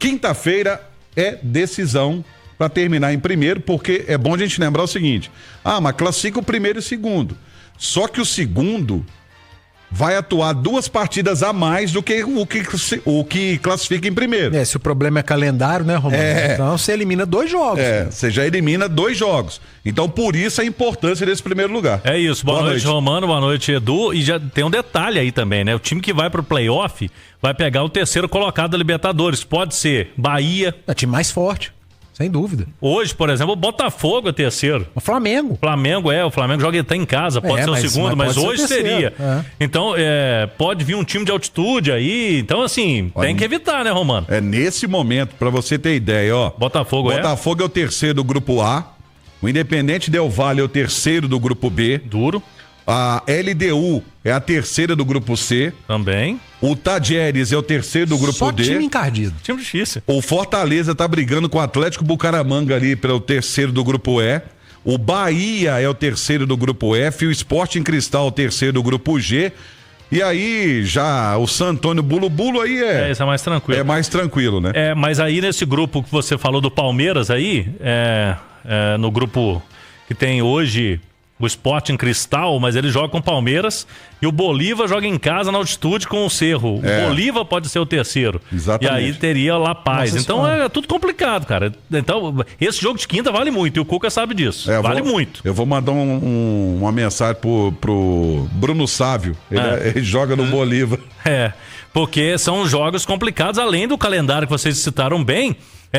Quinta-feira é decisão para terminar em primeiro, porque é bom a gente lembrar o seguinte: mas classifica o primeiro e o segundo. Só que o segundo vai atuar 2 partidas a mais do que o que classifica em primeiro. Se o problema é calendário, né, Romano? Então você elimina 2 jogos. Você já elimina 2 jogos. Então, por isso a importância desse primeiro lugar. É isso. Boa noite, Romano. Boa noite, Edu. E já tem um detalhe aí também, né? O time que vai pro playoff vai pegar o terceiro colocado da Libertadores. Pode ser Bahia. É o time mais forte. Sem dúvida. Hoje, por exemplo, o Botafogo é terceiro. O Flamengo. O Flamengo joga até em casa, pode ser o segundo, mas hoje seria. Então, pode vir um time de altitude aí. Então, assim, tem que evitar, né, Romano? Nesse momento, pra você ter ideia, Botafogo é o terceiro do grupo A. O Independente Del Valle é o terceiro do grupo B. Duro. A LDU é a terceira do grupo C. Também. O Tadieres é o terceiro do grupo D. Só time encardido. Time difícil. O Fortaleza tá brigando com o Atlético Bucaramanga ali pelo terceiro do grupo E. O Bahia é o terceiro do grupo F. O Sporting Cristal é o terceiro do grupo G. E aí, já o San Antônio Bulo aí isso é mais tranquilo. É mais tranquilo, né? Mas aí nesse grupo que você falou do Palmeiras aí, no grupo que tem hoje o Sporting Cristal, mas ele joga com o Palmeiras, e o Bolívar joga em casa na altitude com o Cerro. O Bolívar pode ser o terceiro. Exatamente. E aí teria La Paz. Então é tudo complicado, cara. Então, esse jogo de quinta vale muito, e o Cuca sabe disso. Vale muito. Eu vou mandar uma mensagem pro Bruno Sávio. Ele joga no Bolívar. Porque são jogos complicados, além do calendário que vocês citaram bem.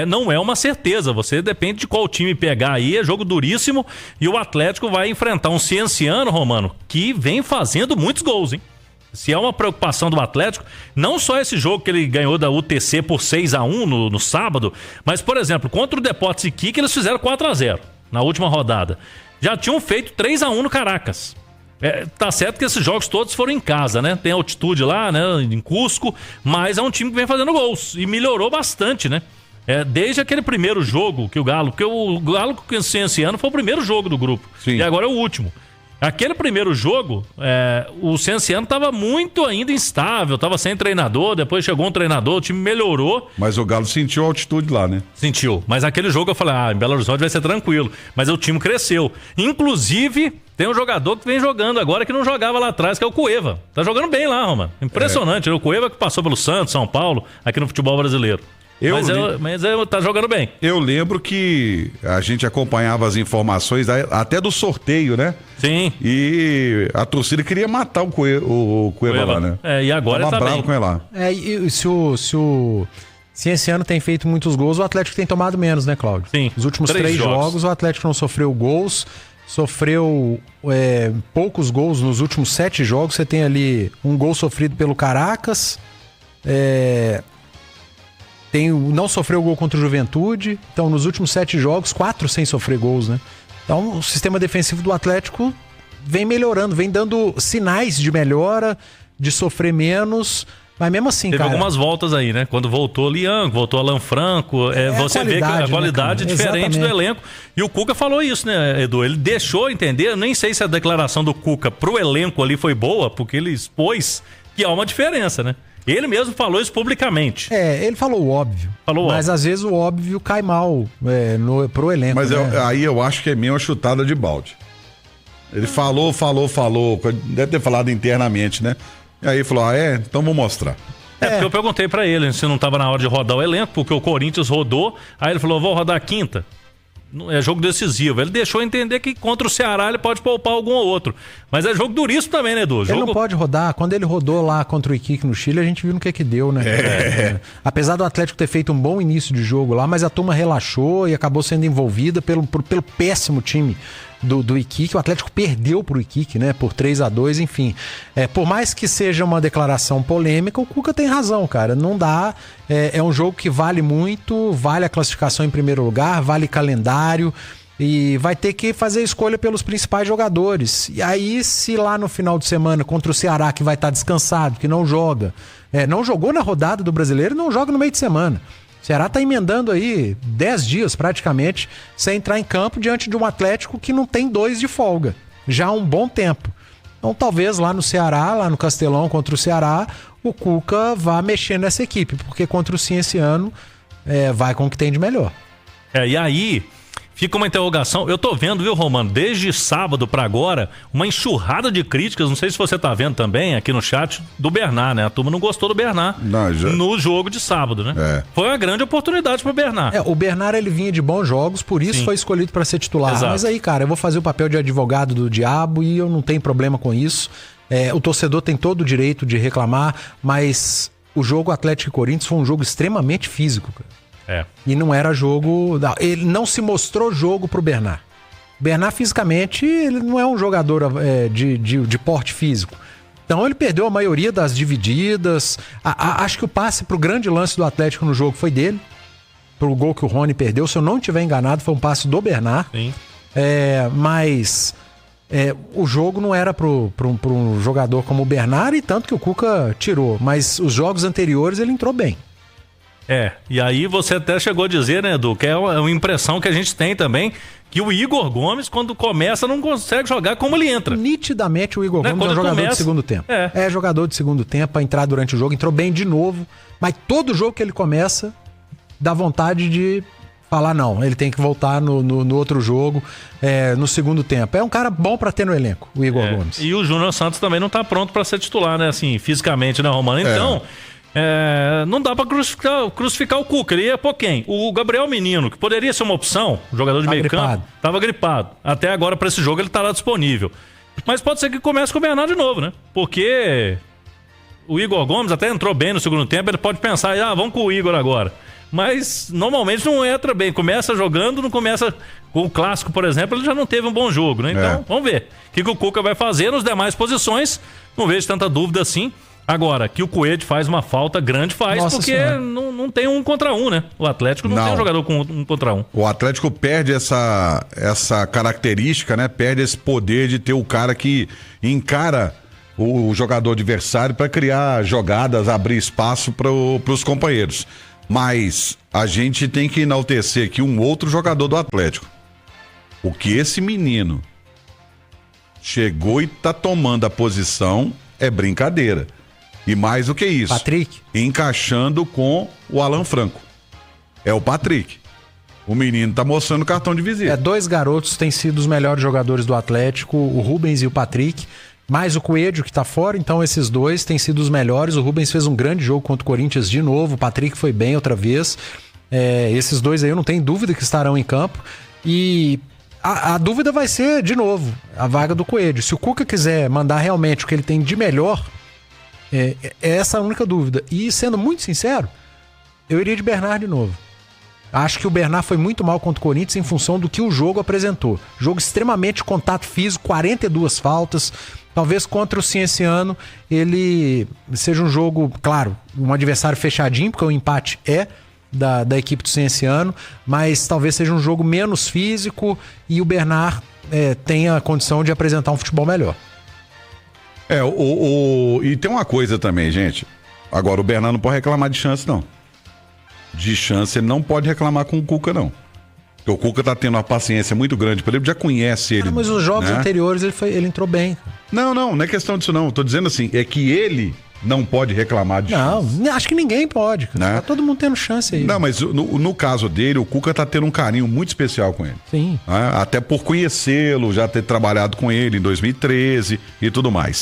Não é uma certeza, você depende de qual time pegar aí, é jogo duríssimo, e o Atlético vai enfrentar um Cienciano, Romano, que vem fazendo muitos gols, hein? Se é uma preocupação do Atlético, não só esse jogo que ele ganhou da UTC por 6-1 no sábado, mas, por exemplo, contra o Deportes Iquique eles fizeram 4-0 na última rodada. Já tinham feito 3-1 no Caracas. Tá certo que esses jogos todos foram em casa, né? Tem altitude lá, né? Em Cusco, mas é um time que vem fazendo gols e melhorou bastante, né? Desde aquele primeiro jogo que o Galo com esse ano foi o primeiro jogo do grupo. Sim. E agora é o último. Aquele primeiro jogo, o Cienciano estava muito ainda instável, estava sem treinador, depois chegou um treinador, o time melhorou. Mas o Galo sentiu a altitude lá, né? Sentiu, mas aquele jogo eu falei, em Belo Horizonte vai ser tranquilo, mas o time cresceu. Inclusive, tem um jogador que vem jogando agora que não jogava lá atrás, que é o Cueva. Tá jogando bem lá, Romano. Impressionante, o Cueva que passou pelo Santos, São Paulo, aqui no futebol brasileiro. Mas tá jogando bem. Eu lembro que a gente acompanhava as informações até do sorteio, né? Sim. E a torcida queria matar o Cueva lá, né? E agora tava tá bravo bem. com ele lá. E se esse ano tem feito muitos gols, o Atlético tem tomado menos, né, Cláudio? Sim. Os últimos 3 jogos, o Atlético não sofreu gols, sofreu poucos gols nos últimos 7 jogos. Você tem ali um gol sofrido pelo Caracas, não sofreu gol contra o Juventude. Então, nos últimos 7 jogos, 4 sem sofrer gols, né? Então, o sistema defensivo do Atlético vem melhorando, vem dando sinais de melhora, de sofrer menos. Mas mesmo assim, Teve algumas voltas aí, né? Quando voltou o Lian, voltou Alan Franco, você vê que a qualidade é diferente do elenco. E o Cuca falou isso, né, Edu? Ele deixou entender, eu nem sei se a declaração do Cuca pro elenco ali foi boa, porque ele expôs que há uma diferença, né? Ele mesmo falou isso publicamente. Ele falou o óbvio. Mas às vezes o óbvio cai mal pro elenco. Mas né? aí eu acho que é meio uma chutada de balde. Ele falou. Deve ter falado internamente, né? E aí falou, então vou mostrar. Porque eu perguntei pra ele se não tava na hora de rodar o elenco, porque o Corinthians rodou. Aí ele falou, vou rodar a quinta. É jogo decisivo. Ele deixou entender que contra o Ceará ele pode poupar algum ou outro. Mas é jogo duríssimo também, né, Edu? Ele não pode rodar. Quando ele rodou lá contra o Iquique no Chile, a gente viu no que deu, né? Apesar do Atlético ter feito um bom início de jogo lá, mas a turma relaxou e acabou sendo envolvida pelo péssimo time do Iquique. O Atlético perdeu pro Iquique, né? Por 3-2, enfim. Por mais que seja uma declaração polêmica, o Cuca tem razão, cara. Não dá. É um jogo que vale muito, vale a classificação em primeiro lugar, vale calendário. E vai ter que fazer a escolha pelos principais jogadores. E aí, se lá no final de semana, contra o Ceará, que vai estar descansado, que não joga, não jogou na rodada do Brasileiro, não joga no meio de semana. O Ceará está emendando aí 10 dias praticamente sem entrar em campo diante de um Atlético que não tem 2 de folga, já há um bom tempo. Então talvez lá no Ceará, lá no Castelão contra o Ceará, o Cuca vá mexer nessa equipe, porque contra o Cienciano vai com o que tem de melhor. E aí fica uma interrogação. Eu tô vendo, viu, Romano, desde sábado pra agora, uma enxurrada de críticas, não sei se você tá vendo também aqui no chat, do Bernard, né? A turma não gostou do Bernard no jogo de sábado, né? Foi uma grande oportunidade pro Bernard. O Bernard, ele vinha de bons jogos, por isso foi escolhido pra ser titular. Exato. Mas aí, cara, eu vou fazer o papel de advogado do diabo e eu não tenho problema com isso. O torcedor tem todo o direito de reclamar, mas o jogo Atlético e Corinthians foi um jogo extremamente físico, cara. E não era jogo... Ele não se mostrou jogo pro Bernard. Bernard, fisicamente, ele não é um jogador de porte físico. Então, ele perdeu a maioria das divididas. Acho que o passe pro grande lance do Atlético no jogo foi dele. Pro gol que o Rony perdeu. Se eu não estiver enganado, foi um passe do Bernard. Sim. Mas... o jogo não era pro um jogador como o Bernard, e tanto que o Cuca tirou. Mas os jogos anteriores ele entrou bem. E aí você até chegou a dizer, né, Edu, que é uma impressão que a gente tem também, que o Igor Gomes, quando começa, não consegue jogar como ele entra. Nitidamente o Igor Gomes é um jogador de segundo tempo. É jogador de segundo tempo para entrar durante o jogo, entrou bem de novo, mas todo jogo que ele começa, dá vontade de falar não, ele tem que voltar no outro jogo, no segundo tempo. É um cara bom para ter no elenco, o Igor Gomes. E o Júnior Santos também não tá pronto para ser titular, né, assim, fisicamente, né, Romano? Então... não dá pra crucificar o Cuca. Ele ia pôr quem? O Gabriel Menino, que poderia ser uma opção, jogador de meio campo, tava gripado. Até agora, pra esse jogo, ele tá lá disponível. Mas pode ser que comece com o Bernard de novo, né? Porque o Igor Gomes até entrou bem no segundo tempo, ele pode pensar, vamos com o Igor agora. Mas normalmente não entra bem. Começa jogando, não começa... Com o Clássico, por exemplo, ele já não teve um bom jogo, né? Então, vamos ver o que o Cuca vai fazer nas demais posições. Não vejo tanta dúvida assim. Agora, que o Coelho faz uma falta grande, porque não tem 1 contra 1, né? O Atlético não tem um jogador com 1 contra 1. O Atlético perde essa característica, né? Perde esse poder de ter o cara que encara o jogador adversário para criar jogadas, abrir espaço para os companheiros. Mas a gente tem que enaltecer aqui um outro jogador do Atlético. O que esse menino chegou e tá tomando a posição é brincadeira. E mais do que isso, Patrick, encaixando com o Alan Franco. É o Patrick. O menino tá mostrando o cartão de visita. 2 garotos têm sido os melhores jogadores do Atlético, o Rubens e o Patrick, mais o Coelho que tá fora, então esses 2 têm sido os melhores. O Rubens fez um grande jogo contra o Corinthians de novo, o Patrick foi bem outra vez. Esses 2 aí eu não tenho dúvida que estarão em campo. E a dúvida vai ser, de novo, a vaga do Coelho. Se o Cuca quiser mandar realmente o que ele tem de melhor, é essa a única dúvida. E sendo muito sincero, eu iria de Bernard de novo. Acho que o Bernard foi muito mal contra o Corinthians em função do que o jogo apresentou. Jogo extremamente contato físico, 42 faltas. Talvez contra o Cienciano ele seja um jogo, claro, um adversário fechadinho, porque o empate da equipe do Cienciano, mas talvez seja um jogo menos físico e o Bernard tenha a condição de apresentar um futebol melhor. E tem uma coisa também, gente. Agora, o Bernard não pode reclamar de chance, não. De chance, ele não pode reclamar com o Cuca, não. Porque o Cuca tá tendo uma paciência muito grande para ele, já conhece ele. Mas os jogos anteriores ele entrou bem. Não é questão disso, não. Tô dizendo assim, é que ele não pode reclamar de chance. Não, acho que ninguém pode. Né? Tá todo mundo tendo chance aí. Não, mas no caso dele, o Cuca tá tendo um carinho muito especial com ele. Sim. Até por conhecê-lo, já ter trabalhado com ele em 2013 e tudo mais.